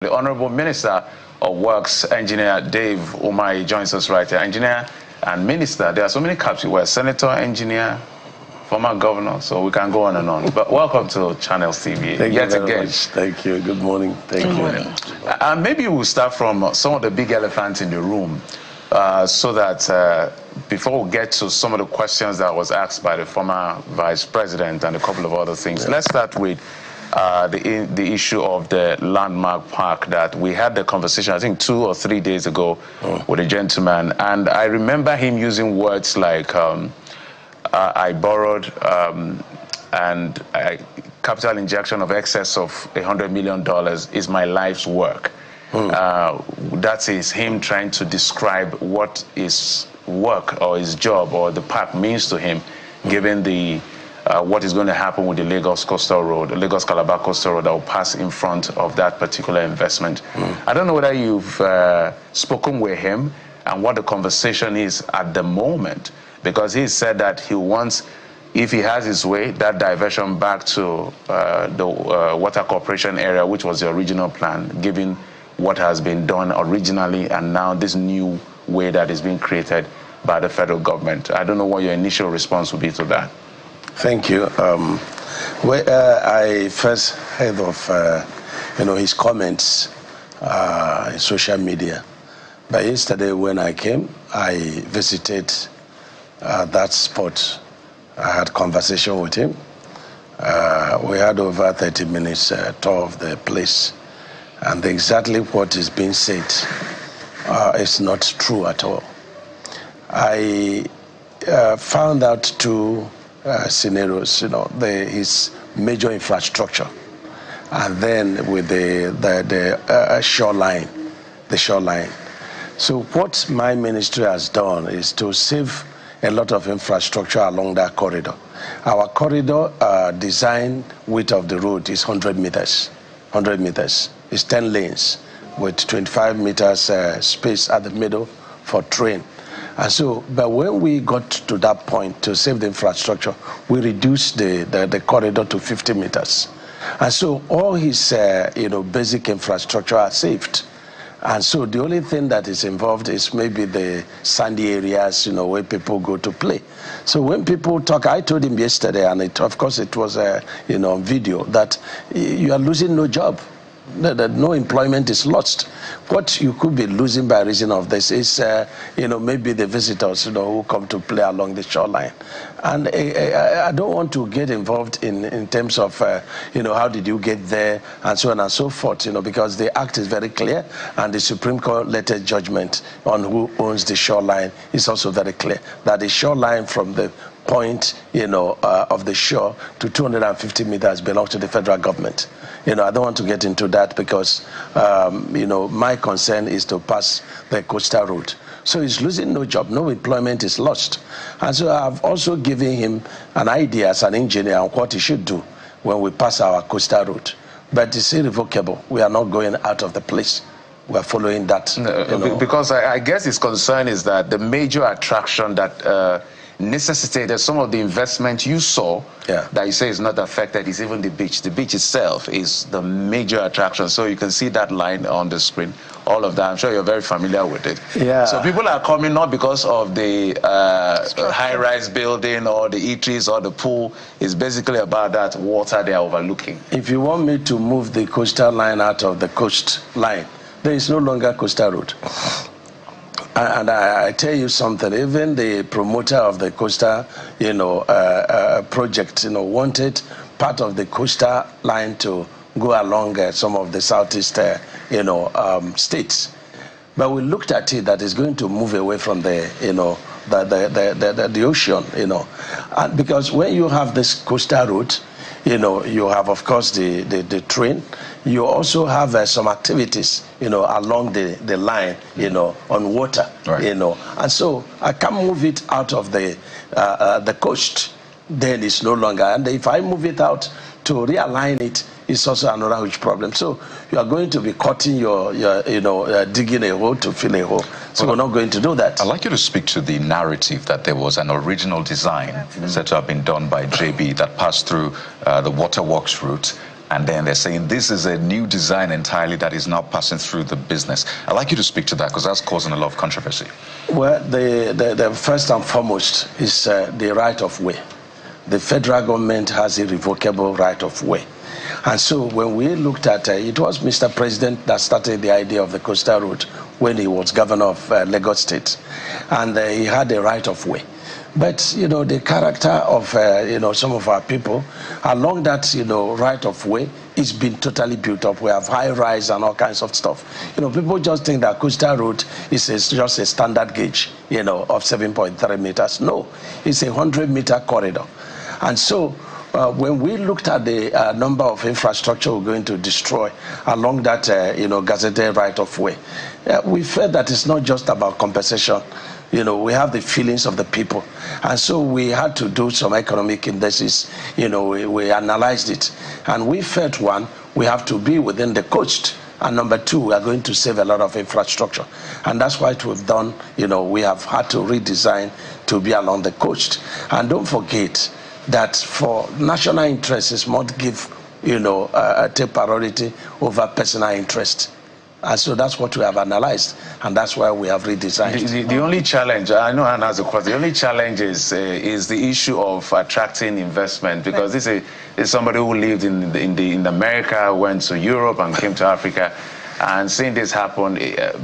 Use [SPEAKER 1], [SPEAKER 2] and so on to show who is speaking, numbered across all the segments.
[SPEAKER 1] The Honorable Minister of Works, Engineer Dave Umahi, joins us right here. Engineer and Minister, there are so many caps you wear. Senator, engineer, former governor, so we can go on and on. But welcome to Channels TV.
[SPEAKER 2] Thank you very much. Thank you. Good morning. Thank you.
[SPEAKER 1] Good morning. Maybe we'll start from some of the big elephants in the room so that before we get to some of the questions that was asked by the former Vice President and a couple of other things, let's start with the issue of the landmark park that we had the conversation, I think 2 or 3 days ago with a gentleman. And I remember him using words like, I borrowed and capital injection of excess of $100 million is my life's work. That is him trying to describe what his work or his job or the park means to him, given the what is going to happen with the Lagos Coastal Road, the Lagos Calabar Coastal Road that will pass in front of that particular investment. I don't know whether you've spoken with him and what the conversation is at the moment, because he said that he wants, if he has his way, that diversion back to the Water Corporation area, which was the original plan, given what has been done originally and now this new way that is being created by the federal government. I don't know what your initial response would be to that.
[SPEAKER 2] Thank you. I first heard of his comments in social media. But yesterday when I came, I visited that spot. I had conversation with him. We had over 30 minutes tour of the place. And exactly what is being said is not true at all. I found out two scenarios, his major infrastructure, and then with the shoreline. So what my ministry has done is to save a lot of infrastructure along that corridor. Our corridor design width of the road is 100 meters. 100 meters. It's 10 lanes with 25 meters space at the middle for train. And so, but when we got to that point to save the infrastructure, we reduced the corridor to 50 meters. And so all his, basic infrastructure are saved. And so the only thing that is involved is maybe the sandy areas, where people go to play. So when people talk, I told him yesterday, and of course it was, on video, that you are losing no job. That no employment is lost. What you could be losing by reason of this is, maybe the visitors, who come to play along the shoreline. And I don't want to get involved in terms of, how did you get there and so on and so forth, because the act is very clear and the Supreme Court letter judgment on who owns the shoreline is also very clear. That the shoreline from the point, of the shore to 250 meters belongs to the federal government. I don't want to get into that because, my concern is to pass the coastal road. So he's losing no job, no employment is lost. And so I've also given him an idea as an engineer on what he should do when we pass our coastal road. But it's irrevocable. We are not going out of the place. We're following that.
[SPEAKER 1] Because I guess his concern is that the major attraction that necessitated some of the investment you saw that you say is not affected is even the beach. The beach itself is the major attraction. So you can see that line on the screen, all of that. I'm sure you're very familiar with it.
[SPEAKER 2] Yeah.
[SPEAKER 1] So people are coming not because of the high-rise building or the eateries or the pool. It's basically about that water they're overlooking.
[SPEAKER 2] If you want me to move the coastal line out of the coast line, there is no longer coastal road. And I tell you something, even the promoter of the coastal, project, wanted part of the coastal line to go along some of the southeast, states. But we looked at it that it's going to move away from the ocean, and because when you have this coastal route, you have, of course, the train. You also have some activities, along the line, on water,
[SPEAKER 1] right.
[SPEAKER 2] And so I can't move it out of the coast. Then it's no longer. And if I move it out to realign it, it's also another huge problem. So you are going to be cutting your digging a hole to fill a hole. So we're not going to do that.
[SPEAKER 3] I'd like you to speak to the narrative that there was an original design said to have been done by JB that passed through the waterworks route and then they're saying this is a new design entirely that is now passing through the business. I'd like you to speak to that because that's causing a lot of controversy.
[SPEAKER 2] Well, the first and foremost is the right of way. The federal government has a irrevocable right of way. And so when we looked at it was Mr. President that started the idea of the coastal road when he was governor of Lagos State. And he had the right of way. But, you know, the character of, you know, some of our people along that, you know, right of way is been totally built up. We have high rise and all kinds of stuff. You know, people just think that coastal road is just a standard gauge, you know, of 7.3 meters. No, it's a 100-meter corridor. And so when we looked at the number of infrastructure we're going to destroy along that, you know, gazetted right of way, we felt that it's not just about compensation. You know, we have the feelings of the people. And so we had to do some economic indices. You know, we analyzed it. And we felt, one, we have to be within the coast. And number two, we are going to save a lot of infrastructure. And that's what we've done. You know, we have had to redesign to be along the coast. And don't forget that for national interests, it must give, you know, take priority over personal interest. And so that's what we have analyzed, and that's why we have redesigned.
[SPEAKER 1] The only challenge, I know Anna has a question, the only challenge is the issue of attracting investment, because this is somebody who lived in America, went to Europe and came to Africa, and seeing this happen,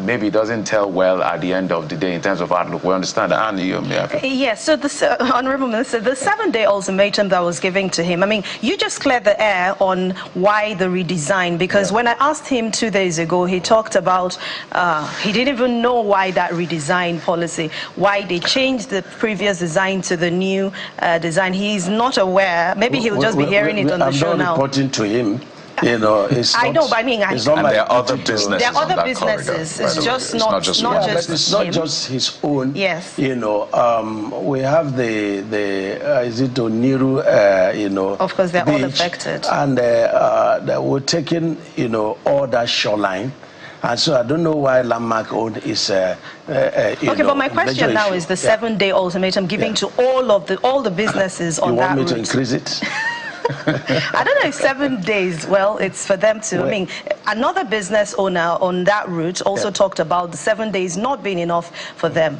[SPEAKER 1] maybe it doesn't tell well at the end of the day in terms of outlook. We understand that. And you,
[SPEAKER 4] yes, so the Honorable Minister, the 7-day ultimatum that was given to him, I mean, you just cleared the air on why the redesign, because when I asked him 2 days ago, he talked about he didn't even know why that redesign policy, why they changed the previous design to the new design. He's not aware. Maybe he'll just be hearing it on the show now.
[SPEAKER 2] I'm not reporting to him. You know, it's
[SPEAKER 4] I know, but I mean,
[SPEAKER 2] it's not
[SPEAKER 3] and there are other businesses.
[SPEAKER 4] There are other businesses.
[SPEAKER 3] Corridor,
[SPEAKER 4] it's just
[SPEAKER 3] not
[SPEAKER 4] just
[SPEAKER 2] it's not just his own.
[SPEAKER 4] Yes.
[SPEAKER 2] You know, we have the is it Oniru? You know.
[SPEAKER 4] Of course, they're all affected.
[SPEAKER 2] And we're taking, you know, all that shoreline. And so I don't know why landmark owned is
[SPEAKER 4] okay, but my question now is the 7-day ultimatum given to all the businesses on that route.
[SPEAKER 2] You want me to increase it?
[SPEAKER 4] I don't know if 7 days, well, it's for them to, I mean, another business owner on that route also talked about the 7 days not being enough for them.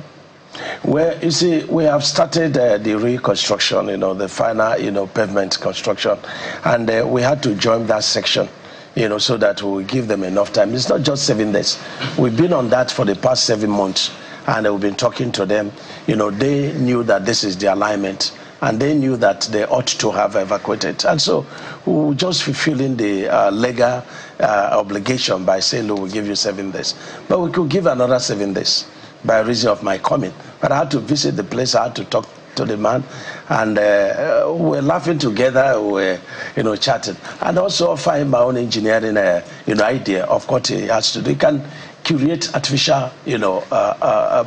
[SPEAKER 2] Well, you see, we have started the reconstruction, you know, the final, you know, pavement construction, and we had to join that section, you know, so that we will give them enough time. It's not just 7 days. We've been on that for the past 7 months, and we've been talking to them. You know, they knew that this is the alignment, and they knew that they ought to have evacuated. And so we were just fulfilling the legal obligation by saying, look, we'll give you 7 days. But we could give another 7 days by reason of my coming. But I had to visit the place, I had to talk to the man, and we're laughing together, we're, you know, chatting. And also offer him my own engineering, you know, idea of what he has to do. He can create artificial, you know,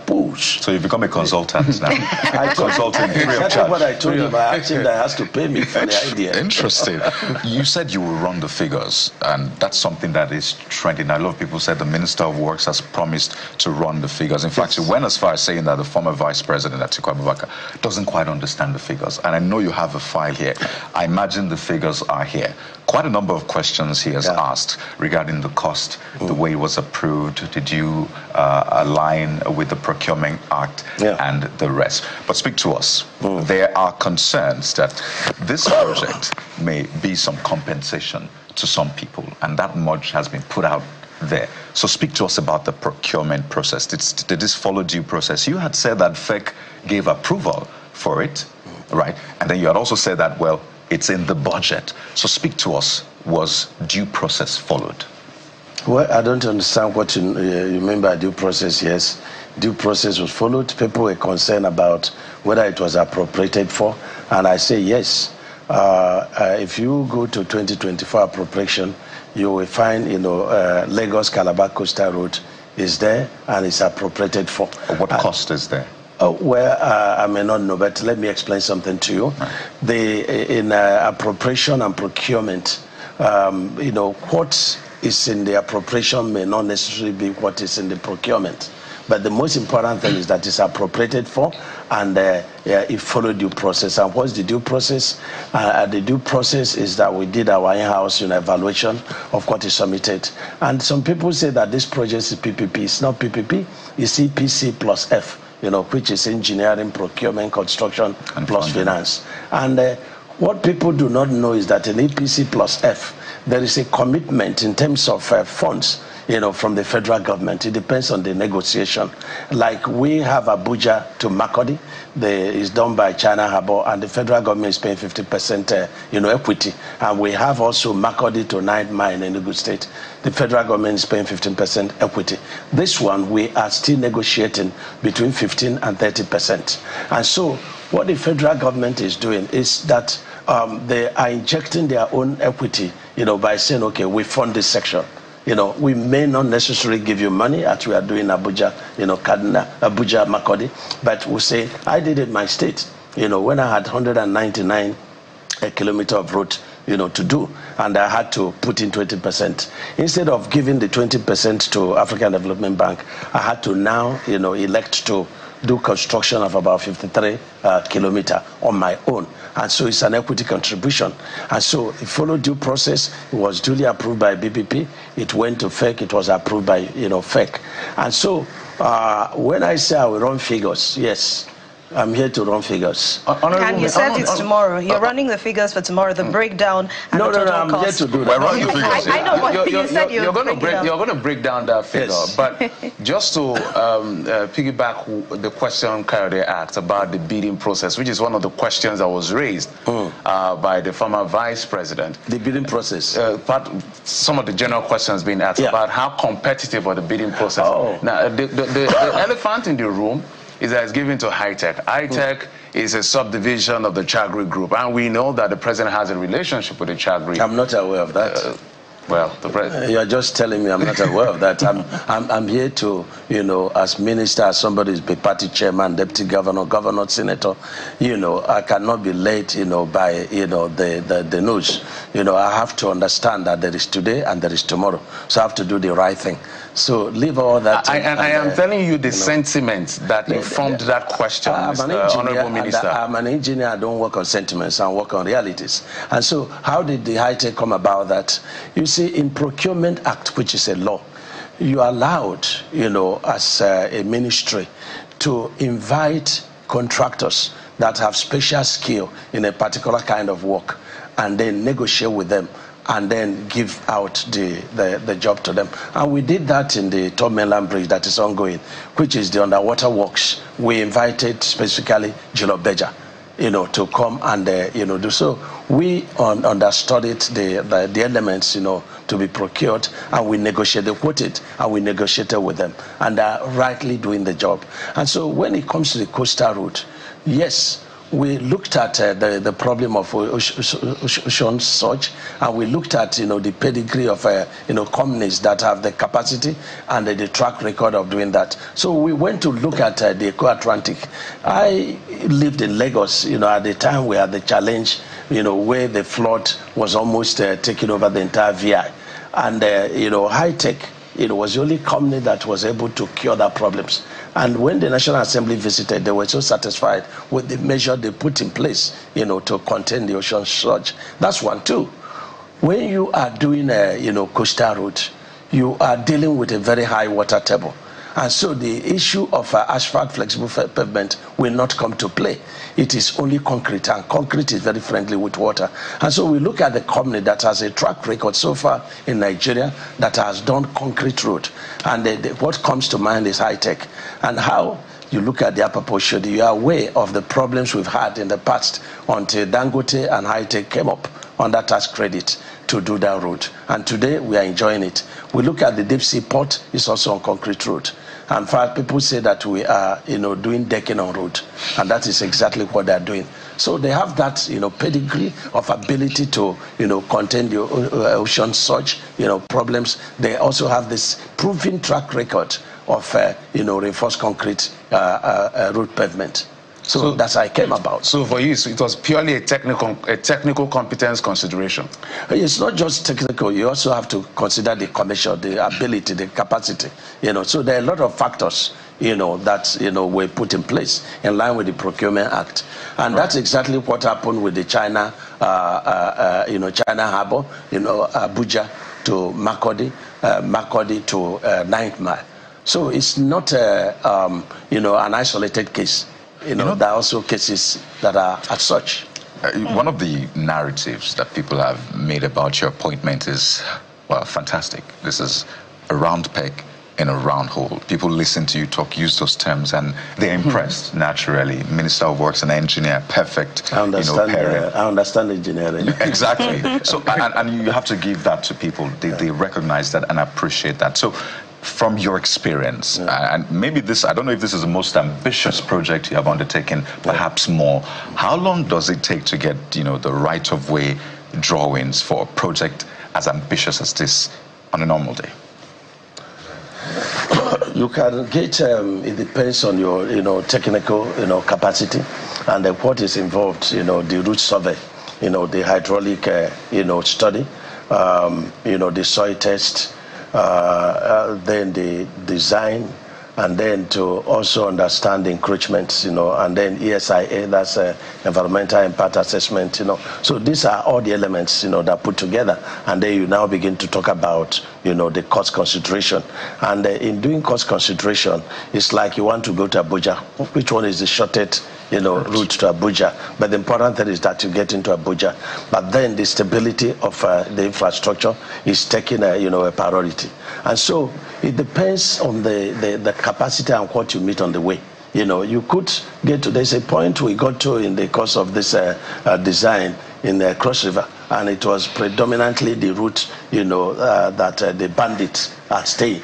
[SPEAKER 2] pools.
[SPEAKER 3] So you become a consultant now. Consulting free of charge.
[SPEAKER 2] That's what I told him. I asked him that he has to pay me for the idea.
[SPEAKER 3] Interesting. You said you will run the figures, and that's something that is trending. A lot of people said the Minister of Works has promised to run the figures. In fact, he went as far as saying that the former Vice President, Atiku Abubakar, doesn't quite understand the figures. And I know you have a file here. I imagine the figures are here. Quite a number of questions he has asked regarding the cost, the way it was approved. Did you align with the Procurement Act and the rest? But speak to us. There are concerns that this project may be some compensation to some people, and that much has been put out there. So speak to us about the procurement process. Did this follow due process? You had said that FEC gave approval for it, right? And then you had also said that, well, it's in the budget. So speak to us. Was due process followed?
[SPEAKER 2] Well, I don't understand what you mean by due process. Yes, due process was followed. People were concerned about whether it was appropriated for, and I say yes. If you go to 2024 appropriation, you will find, you know, Lagos Calabar Coastal Road is there and it's appropriated for.
[SPEAKER 3] What cost is there?
[SPEAKER 2] Well, I may not know, but let me explain something to you. Right. In appropriation and procurement, you know, what is in the appropriation may not necessarily be what is in the procurement. But the most important thing is that it's appropriated for, and it followed due process. And what's the due process? The due process is that we did our in-house evaluation of what is submitted. And some people say that this project is PPP. It's not PPP. It's EPC plus F, which is engineering, procurement, construction, and plus finance. And what people do not know is that in EPC plus F, there is a commitment in terms of funds, from the federal government. It depends on the negotiation. Like we have Abuja to Makurdi, is done by China Harbour, and the federal government is paying 50% equity. And we have also Makurdi to Nine Mine in Enugu State. The federal government is paying 15% equity. This one, we are still negotiating between 15 and 30%. And so what the federal government is doing is that they are injecting their own equity, by saying, okay, we fund this section. We may not necessarily give you money, as we are doing Abuja, Kaduna, Abuja, Makurdi, but we say, I did it in my state, when I had 199 kilometers of road, to do, and I had to put in 20%. Instead of giving the 20% to African Development Bank, I had to now, elect to do construction of about 53 kilometers on my own. And so it's an equity contribution. And so it followed due process. It was duly approved by BPP. It went to FEC. It was approved by, FEC. And so when I say I will run figures, yes, I'm here to run figures.
[SPEAKER 4] And you said it's tomorrow. You're running the figures for tomorrow, the breakdown and the total
[SPEAKER 2] I'm
[SPEAKER 4] cost.
[SPEAKER 2] here to do that.
[SPEAKER 3] We're running figures.
[SPEAKER 4] I know, but you said you're
[SPEAKER 1] going to break down that figure.
[SPEAKER 2] Yes.
[SPEAKER 1] But just to piggyback the question Kayode asked about the bidding process, which is one of the questions that was raised by the former vice president.
[SPEAKER 2] The bidding process.
[SPEAKER 1] Some of the general questions being asked about how competitive are the bidding process. Now, the elephant in the room is that it's given to high-tech. High-tech is a subdivision of the Chagri Group, and we know that the president has a relationship with the Chagri.
[SPEAKER 2] I'm not aware of that.
[SPEAKER 1] Well, the president.
[SPEAKER 2] You're just telling me I'm not aware of that. I'm here to, as minister, as somebody who's party chairman, deputy governor, governor, senator, I cannot be led, by, the news. I have to understand that there is today and there is tomorrow. So I have to do the right thing. So leave all that.
[SPEAKER 1] I am telling you the sentiment that informed that question, Honorable Minister.
[SPEAKER 2] I'm an engineer. I don't work on sentiments. I work on realities. And so how did the high-tech come about that? You see, in Procurement Act, which is a law, you are allowed, as a ministry, to invite contractors that have special skill in a particular kind of work and then negotiate with them and then give out the job to them. And we did that in the Third Mainland Bridge that is ongoing, which is the underwater works. We invited specifically Jilobeja, to come and, do so. We understudied the elements, to be procured, and we quoted, and we negotiated with them, and are rightly doing the job. And so when it comes to the coastal route, yes, we looked at the problem of ocean surge, and we looked at the pedigree of companies that have the capacity and the track record of doing that. So we went to look at the Eco-Atlantic. I lived in Lagos, at the time we had the challenge, where the flood was almost taking over the entire VI, and high-tech. It was the only company that was able to cure that problems. And when the National Assembly visited, they were so satisfied with the measure they put in place, to contain the ocean surge. That's one. Two, when you are doing a, coastal route, you are dealing with a very high water table. And so the issue of asphalt flexible pavement will not come to play. It is only concrete, and concrete is very friendly with water. And so we look at the company that has a track record so far in Nigeria that has done concrete road. And what comes to mind is high-tech. And how you look at the upper portion, you are aware of the problems we've had in the past until Dangote and high-tech came up under tax credit to do that road. And today we are enjoying it. We look at the deep sea port, it's also on concrete road. And in fact, people say that we are, doing decking on road, and that is exactly what they are doing. So they have that, pedigree of ability to, contain the ocean surge, problems. They also have this proven track record of, reinforced concrete road pavement. So that's how it came about.
[SPEAKER 1] So for you, it was purely a technical competence consideration.
[SPEAKER 2] It's not just technical. You also have to consider the commercial, the ability, the capacity. So there are a lot of factors, that were put in place in line with the Procurement Act, and that's exactly what happened with the China, China Harbor, Abuja to Makurdi, Makurdi to 9th Mile. So it's not an isolated case. There are also cases that are as such.
[SPEAKER 3] One of the narratives that people have made about your appointment is, well, fantastic. This is a round peg in a round hole. People listen to you talk, use those terms, and they're impressed, naturally. Minister of Works and engineer, perfect.
[SPEAKER 2] I understand engineering.
[SPEAKER 3] Exactly. So, and you have to give that to people. They recognize that and appreciate that. So, from your experience, and maybe this, I don't know if this is the most ambitious project you have undertaken, perhaps more. How long does it take to get, the right-of-way drawings for a project as ambitious as this on a normal day?
[SPEAKER 2] You can get, it depends on your, technical, capacity and what is involved, the route survey, the hydraulic, study, the soil test, then the design, and then to also understand the encroachments, and then ESIA, that's environmental impact assessment, So these are all the elements, that put together, and then you now begin to talk about, the cost consideration. And in doing cost consideration, it's like you want to go to Abuja. Which one is the shortest, route to Abuja? But the important thing is that you get into Abuja. But then the stability of the infrastructure is taking a priority. And so it depends on the capacity and what you meet on the way. You could get to, there's a point we got to in the course of this design in Cross River, and it was predominantly the route, that the bandits are staying.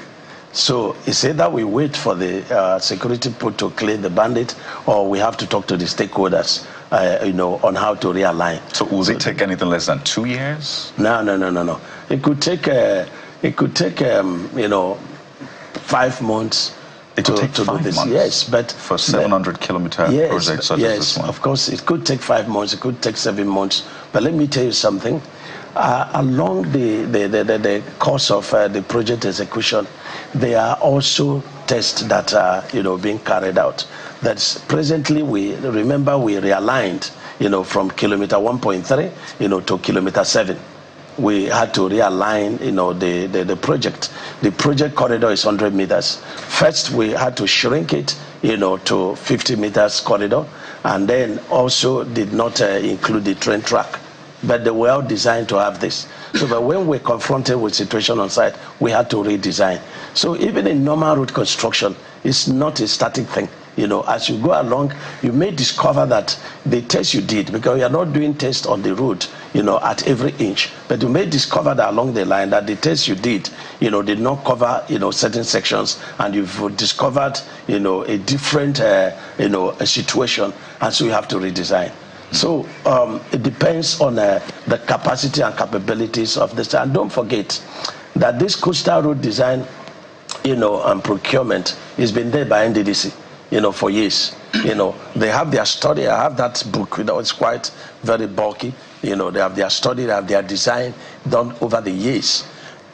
[SPEAKER 2] So it's either we wait for the security put to clear the bandit, or we have to talk to the stakeholders, on how to realign.
[SPEAKER 3] So will it take anything less than 2 years?
[SPEAKER 2] No. It could take 5 months.
[SPEAKER 3] It could take 5 months.
[SPEAKER 2] Yes, but
[SPEAKER 3] for 700-kilometer project such as this one.
[SPEAKER 2] Of course, it could take 5 months. It could take 7 months. But let me tell you something. Along the course of the project execution, there are also tests that are being carried out. That's presently we realigned from kilometer 1.3 to kilometer 7. We had to realign, the project. The project corridor is 100 meters. First, we had to shrink it, to 50 meters corridor, and then also did not include the train track. But they were all designed to have this. So that when we're confronted with situation on site, we had to redesign. So even in normal road construction, it's not a static thing. As you go along, you may discover that the test you did, because you are not doing tests on the road, at every inch, but you may discover that along the line that the test you did, did not cover, certain sections, and you've discovered, a different, a situation, and so you have to redesign. So it depends on the capacity and capabilities of this. And don't forget that this coastal road design, and procurement has been there by NDDC. For years. They have their study. I have that book, it's quite very bulky. They have their study, they have their design done over the years.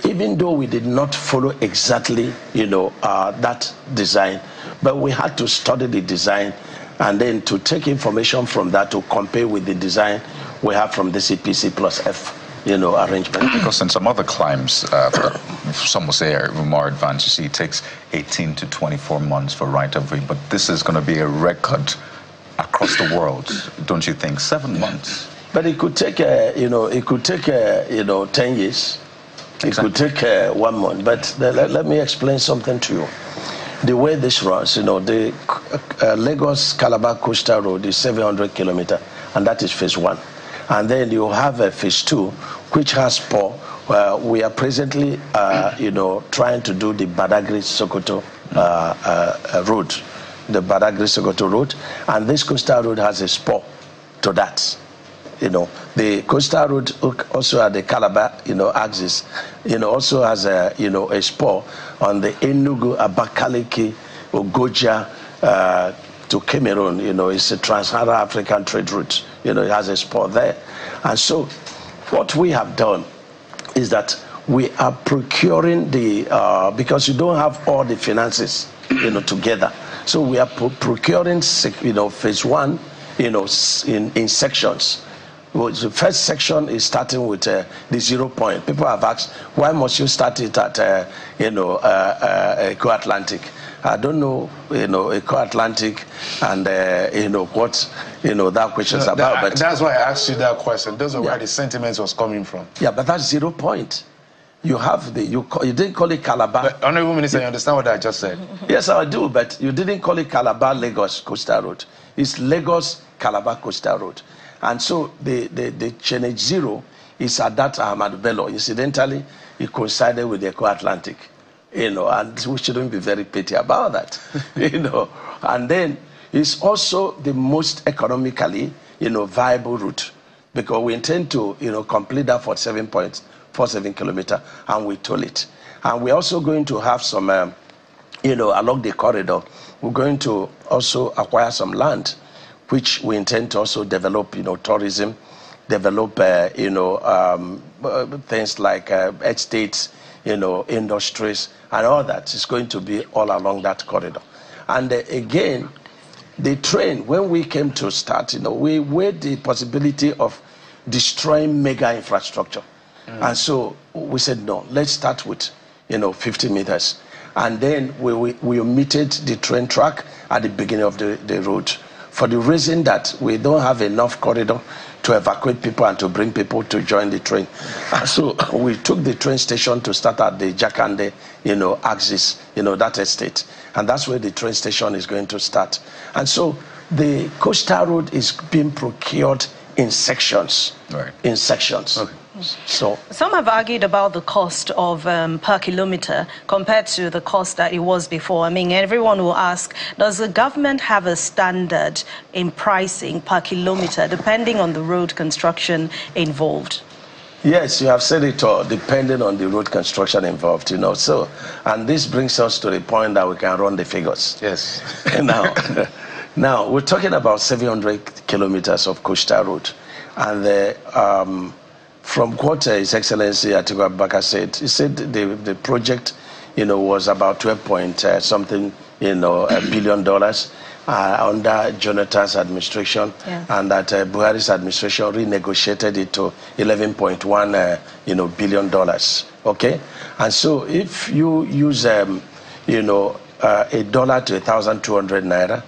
[SPEAKER 2] Even though we did not follow exactly, that design, but we had to study the design and then to take information from that to compare with the design we have from the CPC plus F. Arrangement.
[SPEAKER 3] Because in some other climes, some will say are more advanced. You see, it takes 18 to 24 months for right-of-way, but this is going to be a record across the world, don't you think? 7 months.
[SPEAKER 2] But it could take, 10 years. It could take 1 month. But let me explain something to you. The way this runs, the Lagos Calabar Coastal Road is 700 kilometers, and that is phase 1. And then you have a phase 2, which has spur. We are presently, trying to do the Badagry-Sokoto road, the Badagry-Sokoto road, and this coastal road has a spur to that. The coastal road also at the Calabar, axis, also has a, a spur on the Enugu, Abakaliki, Ogoja, to Cameroon. You know, it's a trans-Saharan African trade route. You know, it has a spot there. And so what we have done is that we are procuring the, because you don't have all the finances, you know, together. So we are procuring, you know, phase one, you know, in sections. Well, the first section is starting with the 0 point. People have asked, why must you start it at, you know, Eco-Atlantic? I don't know, you know, Eco-Atlantic and, you know, what, you know, that question is about. But
[SPEAKER 1] that's why I asked you that question. Those are where the sentiments was coming from.
[SPEAKER 2] Yeah, but that's 0 point. You have the, you didn't call it Calabar.
[SPEAKER 1] But, Honorable Minister, you understand what I just said?
[SPEAKER 2] Yes, I do, but you didn't call it Calabar Lagos Coastal Road. It's Lagos Calabar Coastal Road. And so the Channel 0 is at that Ahmadu Bello. Incidentally, it coincided with the Eco-Atlantic, you know, and we shouldn't be very petty about that, you know. And then it's also the most economically, you know, viable route, because we intend to, you know, complete that 47.47 kilometer, and we toll it. And we're also going to have some, you know, along the corridor, we're going to also acquire some land, which we intend to also develop, you know, tourism, develop, you know, things like estates, you know, industries, and all that. It's going to be all along that corridor. And again, the train, when we came to start, you know, we weighed the possibility of destroying mega infrastructure. And so we said, no, let's start with, you know, 50 meters. And then we omitted the train track at the beginning of the road, for the reason that we don't have enough corridor to evacuate people and to bring people to join the train. And so we took the train station to start at the Jakande, you know, axis, you know, that estate. And that's where the train station is going to start. And so the coastal road is being procured in sections.
[SPEAKER 3] Right.
[SPEAKER 2] In sections. Okay. So
[SPEAKER 4] some have argued about the cost of per kilometer compared to the cost that it was before. I mean, everyone will ask, does the government have a standard in pricing per kilometer depending on the road construction involved?
[SPEAKER 2] Yes, you have said it all, depending on the road construction involved, you know. So, and this brings us to the point that we can run the figures.
[SPEAKER 1] Yes.
[SPEAKER 2] Now we're talking about 700 kilometers of coastal road, and from what His Excellency Atiku Abubakar said, he said the project, you know, was about 12 point something, you know, $1 billion under Jonathan's administration, and that Buhari's administration renegotiated it to 11.1, you know, $billion. Okay, and so if you use, you know, $1 to 1,200 naira,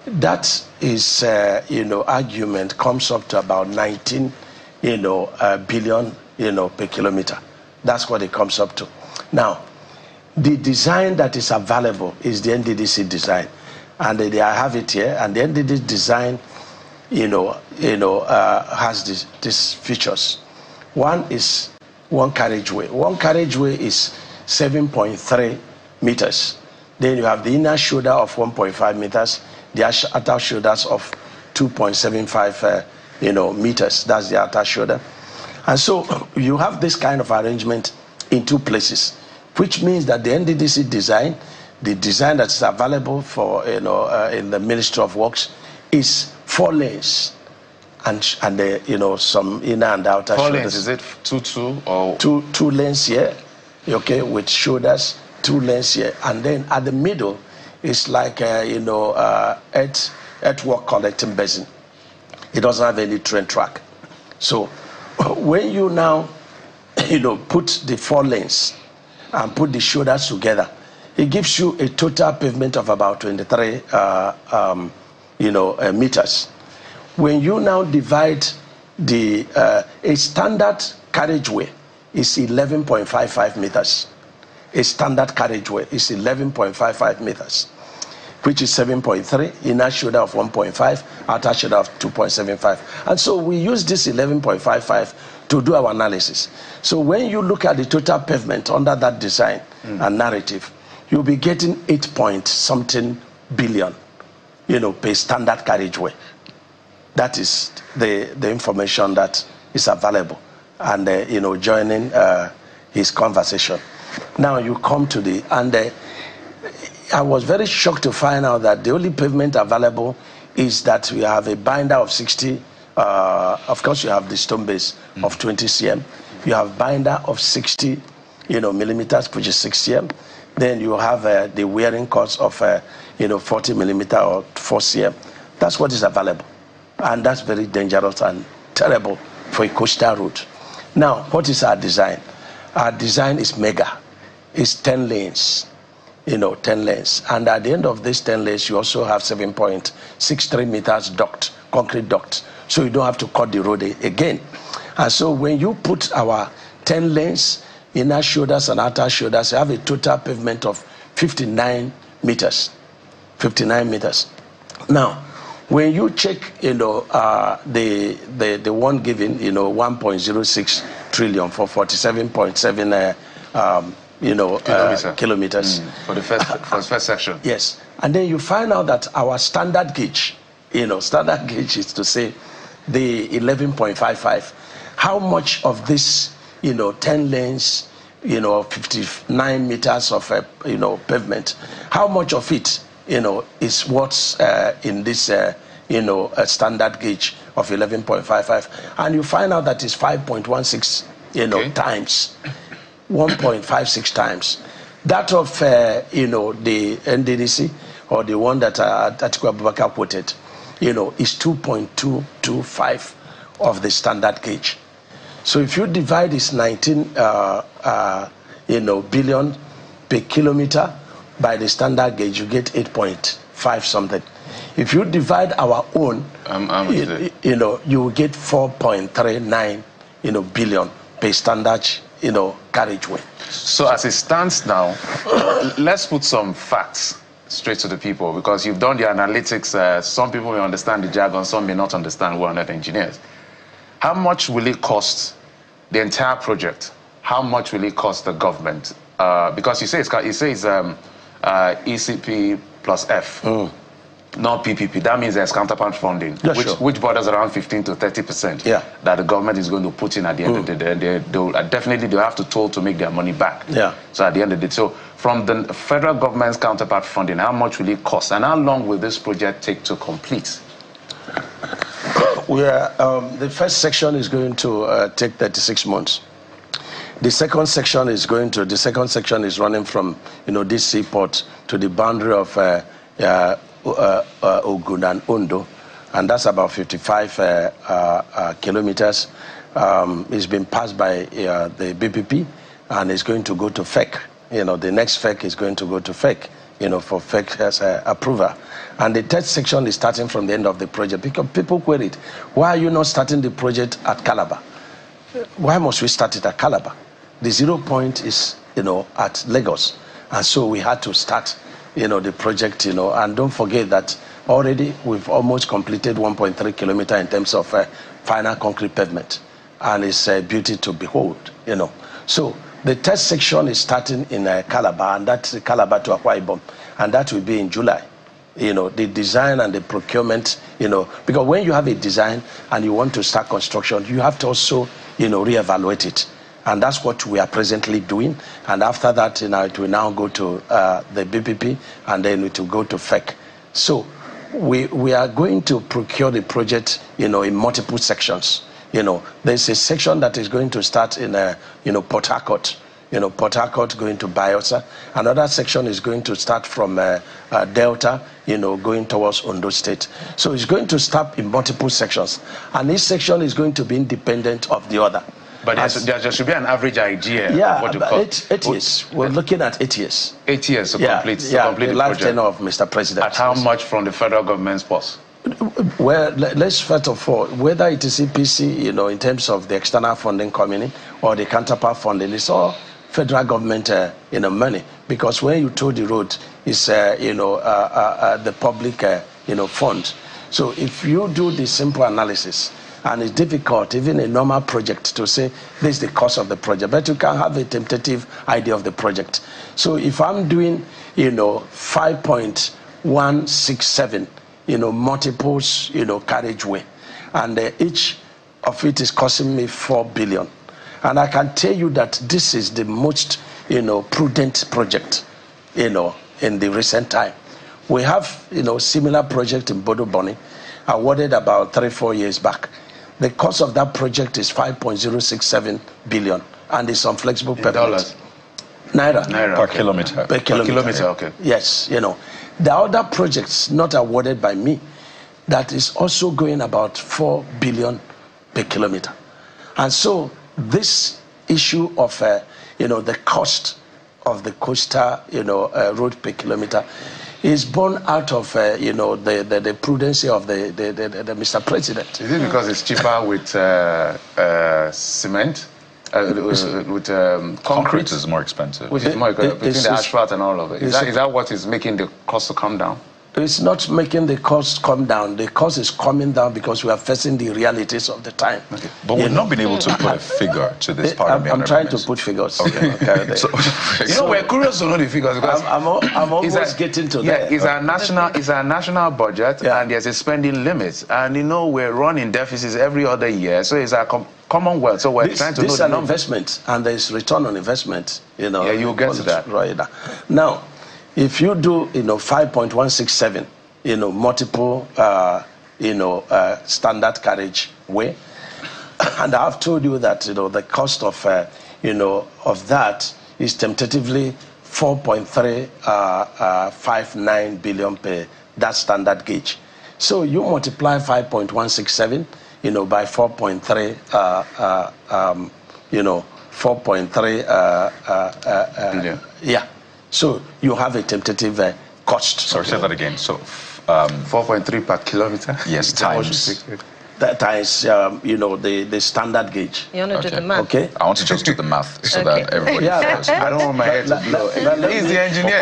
[SPEAKER 2] that is, you know, argument comes up to about 19. You know, billion, you know, per kilometer. That's what it comes up to. Now, the design that is available is the NDDC design, and I have it here. And the NDDC design, you know, has these features. One is one carriageway. One carriageway is 7.3 meters. Then you have the inner shoulder of 1.5 meters, the outer shoulders of 2.75 you know, meters. That's the outer shoulder. And so you have this kind of arrangement in two places, which means that the NDDC design, the design that's available for, you know, in the Ministry of Works, is 4 lanes, and the, you know, some inner and outer
[SPEAKER 1] 4
[SPEAKER 2] shoulders.
[SPEAKER 1] lanes, is it 2 or
[SPEAKER 2] two lanes here, okay, with shoulders, 2 lanes here, and then at the middle it's like you know, earthwork collecting basin. It doesn't have any train track. So when you now, you know, put the 4 lanes and put the shoulders together, it gives you a total pavement of about 23 you know, meters. When you now divide the a standard carriageway is 11.55 meters. A standard carriageway is 11.55 meters, which is 7.3, inner shoulder of 1.5, outer shoulder of 2.75. And so we use this 11.55 to do our analysis. So when you look at the total pavement under that design and narrative, you'll be getting 8 point something billion, you know, per standard carriageway. That is the information that is available. And, you know, joining his conversation. Now you come to the, and I was very shocked to find out that the only pavement available is that we have a binder of 60. Of course, you have the stone base of 20 cm. You have binder of 60, millimeters, which is 6 cm. Then you have the wearing cost of, 40 millimeter or 4 cm. That's what is available, and that's very dangerous and terrible for a coastal route. Now, what is our design? Our design is mega. It's 10 lanes. 10 lanes. And at the end of these 10 lanes, you also have 7.63 meters duct, concrete duct. So you don't have to cut the road again. And so when you put our 10 lanes, inner shoulders and outer shoulders, you have a total pavement of 59 meters. 59 meters. Now, when you check, the one given, 1.06 trillion for 47.7 kilometers.
[SPEAKER 1] For the first section.
[SPEAKER 2] Yes. And then you find out that our standard gauge, standard gauge is to say the 11.55. How much of this, 10 lanes, 59 meters of, pavement, how much of it, is what's in this, standard gauge of 11.55. And you find out that it's 5.16, times. 1.56 times. That of, the NDDC, or the one that Atiku Abubakar quoted, is 2.225 of the standard gauge. So if you divide this 19 billion per kilometer by the standard gauge, you get 8.5 something. If you divide our own, you will get 4.39 billion per standard carriageway.
[SPEAKER 1] So as it stands now, let's put some facts straight to the people, because you've done the analytics. Some people may understand the jargon, some may not understand. We're not engineers. How much will it cost the entire project? How much will it cost the government? Because you say it's ECP plus F. Not PPP. That means there's counterpart funding, which borders around 15 to 30% that the government is going to put in at the end of the day. They'll have to toll to make their money back. So at the end of the day, so from the federal government's counterpart funding, how much will it cost, and how long will this project take to complete?
[SPEAKER 2] The first section is going to take 36 months. The second section is running from this seaport to the boundary of Ogun and Ondo, and that's about 55 kilometers. It's been passed by the BPP, and it's going to go to FEC. The next FEC is going to go to FEC, for FEC as approval. And the third section is starting from the end of the project, because people queried, why are you not starting the project at Calabar? Why must we start it at Calabar? The 0 point is, at Lagos. And so we had to start, the project, and don't forget that already we've almost completed 1.3 kilometers in terms of final concrete pavement. And it's a beauty to behold, So the third section is starting in Calabar, and that's Calabar to Akwa Ibom, and that will be in July. The design and the procurement, because when you have a design and you want to start construction, you have to also, reevaluate it. And that's what we are presently doing. And after that, it will now go to the BPP, and then it will go to FEC. So we are going to procure the project, in multiple sections. There's a section that is going to start in, Port Harcourt. Port Harcourt going to Bayelsa. Another section is going to start from Delta, going towards Ondo State. So it's going to start in multiple sections. And each section is going to be independent of the other.
[SPEAKER 1] But there should be an average idea of what you call
[SPEAKER 2] 8 years. We're looking at 8 years.
[SPEAKER 1] 8 years to complete the
[SPEAKER 2] life tenure of Mr. President.
[SPEAKER 1] At how much from the federal government's purse?
[SPEAKER 2] Well, let's first of all, whether it is EPC, in terms of the external funding coming in, or the counterpart funding, it's all federal government, money. Because when you tow the road, it's, the public, fund. So if you do the simple analysis, and it's difficult, even a normal project, to say this is the cost of the project, but you can have a tentative idea of the project. So if I'm doing, 5.167, multiples, carriageway, and each of it is costing me 4 billion. And I can tell you that this is the most, prudent project, in the recent time. We have, similar project in Bodo Boni, awarded about 3-4 years back. The cost of that project is 5.067 billion, and it's on flexible payment.
[SPEAKER 1] Dollars?
[SPEAKER 2] Naira.
[SPEAKER 3] Per kilometer.
[SPEAKER 2] Per kilometer,
[SPEAKER 1] okay.
[SPEAKER 2] Yes, The other projects not awarded by me, that is also going about 4 billion per kilometer. And so this issue of, the cost of the coastal, road per kilometer is born out of, the prudency of the Mr. President.
[SPEAKER 1] Is it because it's cheaper with cement? With
[SPEAKER 3] concrete is more expensive.
[SPEAKER 1] Which is more expensive, between the asphalt and all of it. Is that what is making the cost to come down?
[SPEAKER 2] It's not making the cost come down. The cost is coming down because we are facing the realities of the time.
[SPEAKER 3] Okay. But we've not been able to put a figure to this part of
[SPEAKER 2] I'm trying to put figures.
[SPEAKER 3] Okay.
[SPEAKER 1] We're curious to know the figures because
[SPEAKER 2] I'm almost getting to that.
[SPEAKER 1] It's our national budget, and there's a spending limit, and we're running deficits every other year, so it's our Commonwealth. So we're trying to know the
[SPEAKER 2] an investment, and there's return on investment.
[SPEAKER 1] Yeah, you'll get to that.
[SPEAKER 2] Right now. If you do, 5.167, multiple, standard carriage way, and I've told you that, the cost of, of that is tentatively 4.359 billion per that standard gauge. So you multiply 5.167, by 4.3, 4.3, yeah. So you have a tentative cost.
[SPEAKER 3] Sorry, say that again. So
[SPEAKER 1] 4.3 per kilometer?
[SPEAKER 3] Yes, times.
[SPEAKER 2] That is, the standard gauge.
[SPEAKER 4] You want to do the math?
[SPEAKER 2] Okay.
[SPEAKER 3] I want to just do the math so that everybody knows.
[SPEAKER 1] I don't want my head to blow. He's the engineer.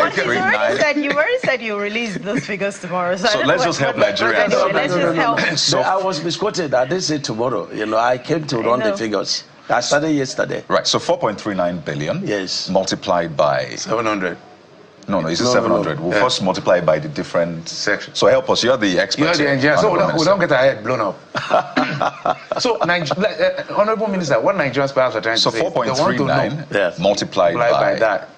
[SPEAKER 4] You already said you release those figures tomorrow.
[SPEAKER 3] So let's just help Nigerians.
[SPEAKER 4] Let's just help.
[SPEAKER 2] So I was misquoted. I didn't say tomorrow. I came to run the figures. I started yesterday.
[SPEAKER 3] Right, so 4.39 billion.
[SPEAKER 2] Yes.
[SPEAKER 3] Multiplied by
[SPEAKER 1] 700.
[SPEAKER 3] No, it's 700. We'll first multiply by the different sections. So help us. You're the expert.
[SPEAKER 1] You're the engineer. So we don't get our head blown up. So, Honorable Minister, what Nigerians perhaps are trying to say?
[SPEAKER 3] So 4.39 multiplied by
[SPEAKER 1] that.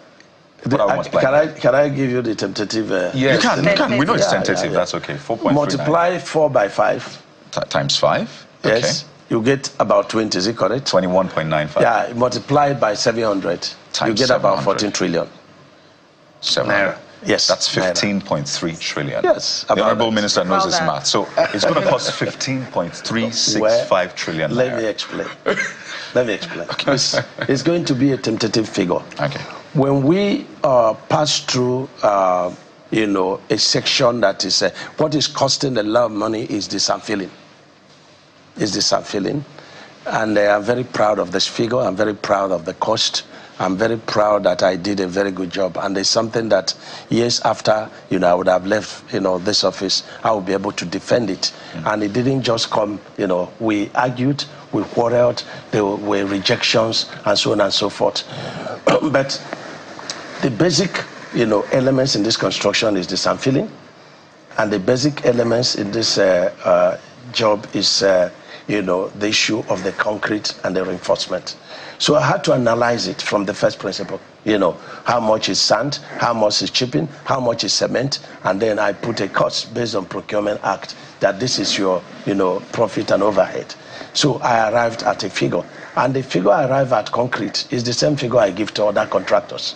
[SPEAKER 2] Can I give you the tentative?
[SPEAKER 3] Yes. You can. We know it's tentative. That's okay. 4.39.
[SPEAKER 2] Multiply 4 by 5.
[SPEAKER 3] Times 5.
[SPEAKER 2] Yes.
[SPEAKER 3] Okay.
[SPEAKER 2] You get about 20, is it correct?
[SPEAKER 3] 21.95.
[SPEAKER 2] Yeah, multiplied by 700. You get about 14 trillion.
[SPEAKER 3] 700.
[SPEAKER 2] Yes.
[SPEAKER 3] That's 15.3 trillion.
[SPEAKER 2] Yes.
[SPEAKER 3] The Honorable Minister knows his math. So it's going to cost 15.365 trillion.
[SPEAKER 2] Let me explain. Okay. It's going to be a tentative figure.
[SPEAKER 3] Okay.
[SPEAKER 2] When we pass through, a section that is, what is costing a lot of money is the self-filling. And I'm very proud of this figure. I'm very proud of the cost. I'm very proud that I did a very good job. And there's something that years after, I would have left, this office, I will be able to defend it. And it didn't just come, we argued, we quarreled, there were rejections, and so on and so forth. But the basic, elements in this construction is the self-filling. And the basic elements in this job is, the issue of the concrete and the reinforcement. So I had to analyze it from the first principle. How much is sand, how much is chipping, how much is cement, and then I put a cost based on Procurement Act that this is your, profit and overhead. So I arrived at a figure, and the figure I arrived at concrete is the same figure I give to other contractors.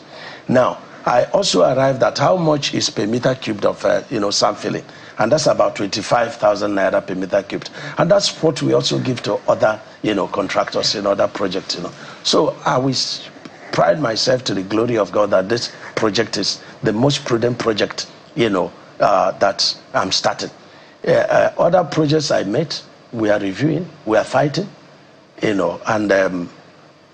[SPEAKER 2] Now, I also arrived at how much is per meter cubed of, sand filling. And that's about 25,000 naira per meter cubed. And that's what we also give to other, contractors in other projects, So I will pride myself to the glory of God that this project is the most prudent project, that I'm starting. Other projects I met, we are reviewing, we are fighting, and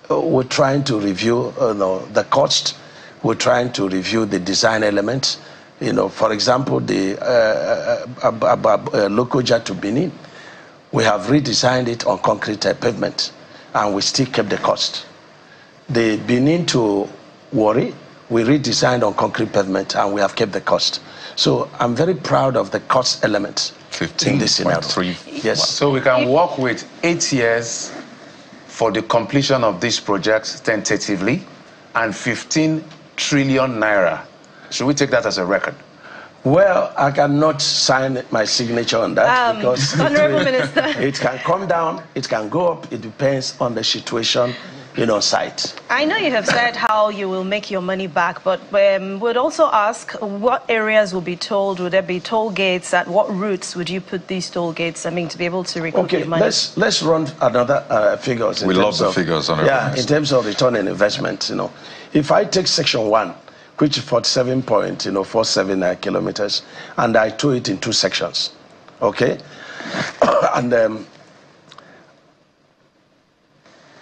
[SPEAKER 2] we're trying to review, the cost. We're trying to review the design elements. For example, the Lokoja to Benin, we have redesigned it on concrete pavement, and we still kept the cost. The Benin to Warri, we redesigned on concrete pavement, and we have kept the cost. So I'm very proud of the cost element in this scenario.
[SPEAKER 3] 15.3.
[SPEAKER 2] Yes.
[SPEAKER 1] So we can work with 8 years for the completion of this project tentatively, and 15 trillion naira Should we take that as a record?
[SPEAKER 2] Well, I cannot sign my signature on that because
[SPEAKER 4] Honorable Minister,
[SPEAKER 2] it can come down, it can go up. It depends on the situation, site.
[SPEAKER 4] I know you have said how you will make your money back, but would also ask what areas will be tolled. Would there be toll gates? At what routes would you put these toll gates? I mean, to be able to recoup your money.
[SPEAKER 2] Let's run another figures.
[SPEAKER 3] We love the figures,
[SPEAKER 2] in terms of return on investment. If I take section 1, which is 47.47 kilometers, and I tow it in 2 sections, okay, and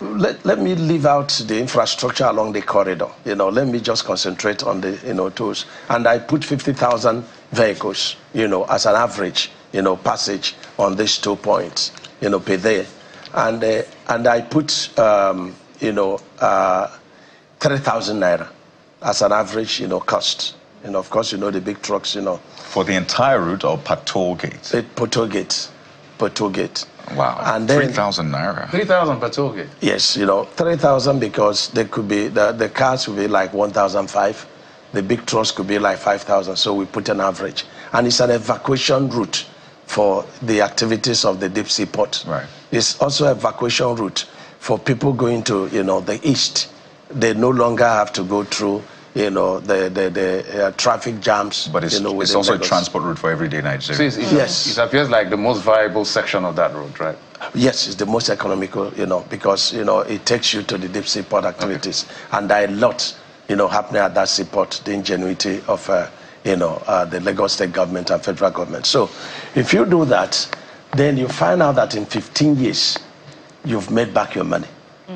[SPEAKER 2] let me leave out the infrastructure along the corridor. Let me just concentrate on the tolls, and I put 50,000 vehicles, as an average, passage on these 2 points, per day, and I put 3,000 naira as an average, cost. Of course, the big trucks,
[SPEAKER 3] For the entire route or per toll gate?
[SPEAKER 2] Per toll gate. Per toll gate.
[SPEAKER 3] Wow. And then 3,000 naira.
[SPEAKER 1] 3,000 per toll gate?
[SPEAKER 2] Yes, 3,000 because they could be, the cars would be like 1,500. The big trucks could be like 5,000. So we put an average. And it's an evacuation route for the activities of the deep sea port.
[SPEAKER 3] Right.
[SPEAKER 2] It's also an evacuation route for people going to, the east. They no longer have to go through, the traffic jams.
[SPEAKER 3] But it's also a transport route for everyday Nigeria.
[SPEAKER 1] So yes. It appears like the most viable section of that route, right?
[SPEAKER 2] Yes, it's the most economical, because, it takes you to the deep sea port activities. Okay. And there are a lot, happening at that seaport, the ingenuity of, the Lagos State government and federal government. So if you do that, then you find out that in 15 years, you've made back your money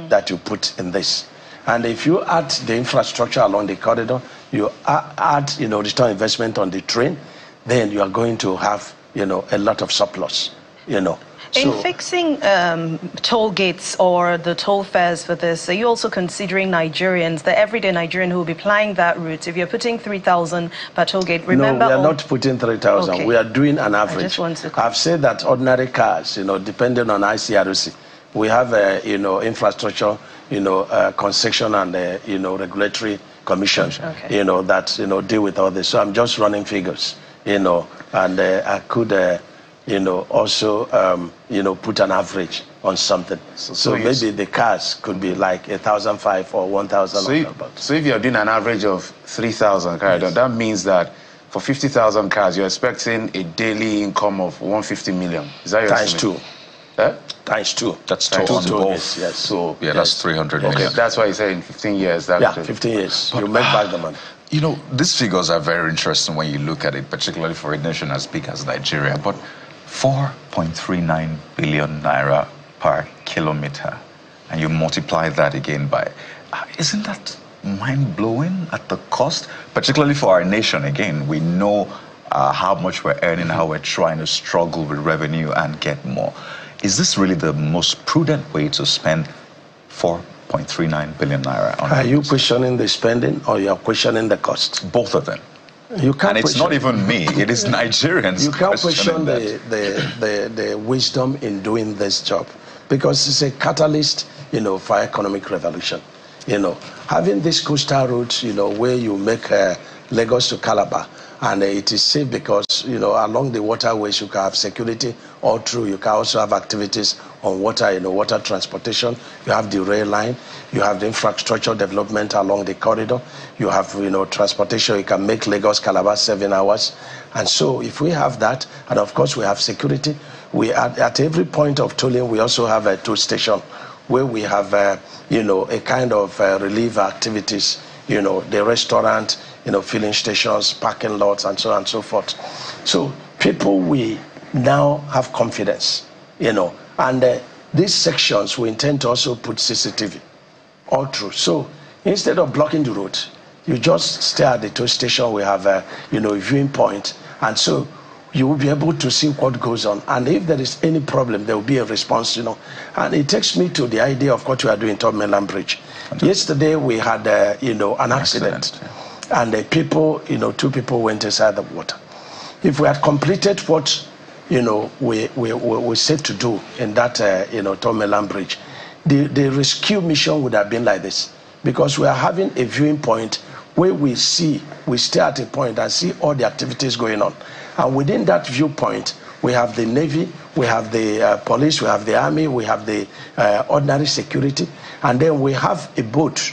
[SPEAKER 2] that you put in this. And if you add the infrastructure along the corridor, you add, return investment on the train, then you are going to have, a lot of surplus,
[SPEAKER 4] In fixing toll gates or the toll fares for this, are you also considering Nigerians, the everyday Nigerian who will be plying that route? If you're putting 3,000 per toll gate, remember...
[SPEAKER 2] No, we are not putting 3,000. Okay. We are doing an average. I've said that ordinary cars, depending on ICRC, we have, infrastructure, concession and, regulatory commission, okay. That, deal with all this. So I'm just running figures, and I could, also, put an average on something. So maybe the cars could be like 1,500 or 1,000.
[SPEAKER 1] So if you're doing an average of 3,000, yes. That means that for 50,000 cars, you're expecting a daily income of 150 million. Is that your estimate?
[SPEAKER 2] Times 2. Times 2.
[SPEAKER 3] That's total on both.
[SPEAKER 2] Yes.
[SPEAKER 1] So
[SPEAKER 3] that's 300 million.
[SPEAKER 1] Okay, that's why you say in 15 years.
[SPEAKER 2] That 15 years. You make back the money.
[SPEAKER 3] These figures are very interesting when you look at it, particularly for a nation as big as Nigeria. But 4.39 billion naira per kilometer, and you multiply that again by, isn't that mind-blowing at the cost? Particularly for our nation, again, we know how much we're earning, how we're trying to struggle with revenue and get more. Is this really the most prudent way to spend 4.39 billion naira?
[SPEAKER 2] Are you questioning the spending or you're questioning the cost?
[SPEAKER 3] Both of them.
[SPEAKER 2] You can't.
[SPEAKER 3] And it's not even me, it is Nigerians.
[SPEAKER 2] You can't question the wisdom in doing this job because it's a catalyst, for economic revolution. Having this coastal route, where you make Lagos to Calabar, and it is safe because, along the waterways, you can have security all through. You can also have activities on water, water transportation. You have the rail line. You have the infrastructure development along the corridor. You have, transportation. You can make Lagos Calabar 7 hours. And so if we have that, and of course we have security, we at every point of tolling, we also have a toll station where we have, a kind of relief activities, the restaurant, filling stations, parking lots, and so on and so forth. So people, we now have confidence, and these sections we intend to also put CCTV all through. So instead of blocking the road, you just stay at the toll station. We have a viewing point, and so you will be able to see what goes on. And if there is any problem, there will be a response, And it takes me to the idea of what we are doing to Mainland Bridge. Yesterday we had, an accident. And the people, 2 people went inside the water. If we had completed what, we said to do in that, Mainland Bridge, the rescue mission would have been like this. Because we are having a viewing point where we stay at a point and see all the activities going on. And within that viewpoint, we have the Navy, we have the police, we have the army, we have the ordinary security, and then we have a boat,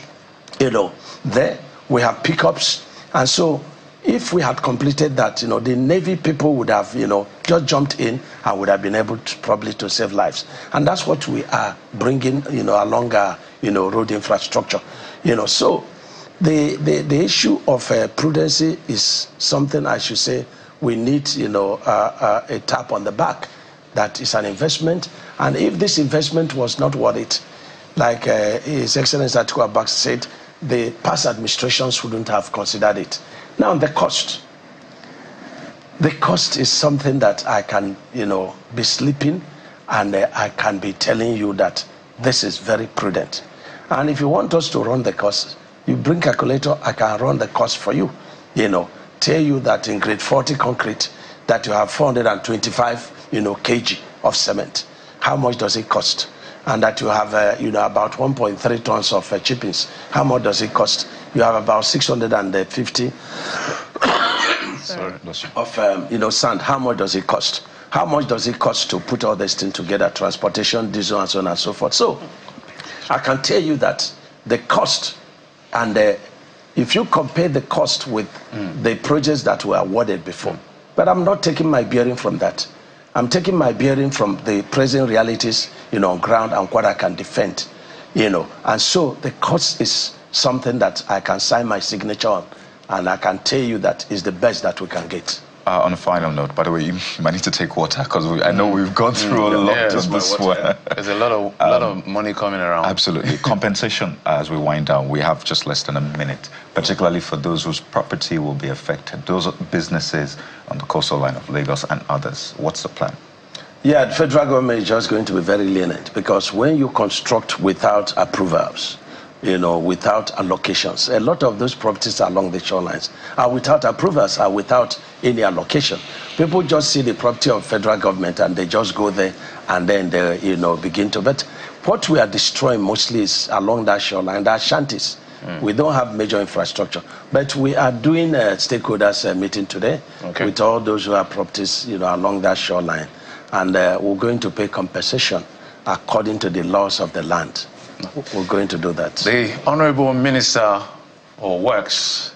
[SPEAKER 2] there. We have pickups. And so if we had completed that, the Navy people would have, just jumped in and would have been able to probably to save lives. And that's what we are bringing, along our, road infrastructure. So the issue of prudency is something I should say we need, a tap on the back. That is an investment. And if this investment was not worth it, like His Excellency Atiku Abubakar said, the past administrations wouldn't have considered it. Now, the cost. The cost is something that I can, be sleeping, and I can be telling you that this is very prudent. And if you want us to run the cost, you bring calculator, I can run the cost for you. Tell you that in grade 40 concrete, that you have 425, kg of cement. How much does it cost? And that you have, about 1.3 tons of chippings. How much does it cost? You have about 650 of, sand. How much does it cost? How much does it cost to put all this thing together? Transportation, diesel, and so on and so forth. So I can tell you that the cost, and if you compare the cost with the projects that were awarded before, but I'm not taking my bearing from that. I'm taking my bearing from the present realities, on ground and what I can defend, And so the cost is something that I can sign my signature on, and I can tell you that is the best that we can get.
[SPEAKER 3] On a final note, by the way, you might need to take water, because I know we've gone through a lot of this one.
[SPEAKER 1] There's a lot of money coming around.
[SPEAKER 3] Absolutely. Compensation, as we wind down, we have just less than a minute, particularly for those whose property will be affected, those businesses on the coastal line of Lagos and others. What's the plan?
[SPEAKER 2] Yeah, the federal government is just going to be very lenient, because when you construct without approvals, without allocations, a lot of those properties along the shorelines are without approvals, are without any allocation. People just see the property of federal government and they just go there and then they, begin to. But what we are destroying mostly is along that shoreline, the shanties. We don't have major infrastructure, but we are doing a stakeholders meeting today with all those who have properties, along that shoreline, and we're going to pay compensation according to the laws of the land. We're going to do that.
[SPEAKER 1] The Honorable Minister of Works,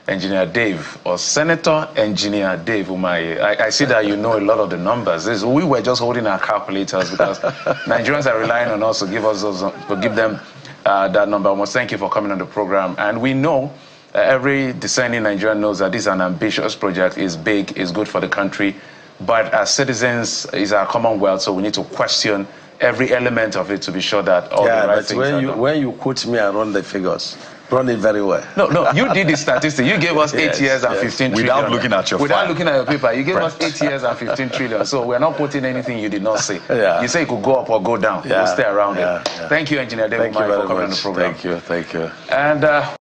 [SPEAKER 1] Engineer Dave, or Senator Engineer Dave Umahi. I see that you know a lot of the numbers. We were just holding our calculators because Nigerians are relying on us to give us those, to give them that number. I must thank you for coming on the program. And we know every discerning Nigerian knows that this is an ambitious project. It's big. It's good for the country. But as citizens, it's our commonwealth, so we need to question every element of it to be sure that all the right things are done.
[SPEAKER 2] When you quote me and run the figures, run it very well.
[SPEAKER 1] No, you did the statistics. You gave us 8 years and 15 trillion.
[SPEAKER 3] Without looking at your
[SPEAKER 1] Without looking at your paper. You gave us 8 years and 15 trillion. So we're not quoting anything you did not say. You say it could go up or go down. We'll stay around it. Thank you, Engineer David, for coming on the program.
[SPEAKER 2] Thank you.
[SPEAKER 1] And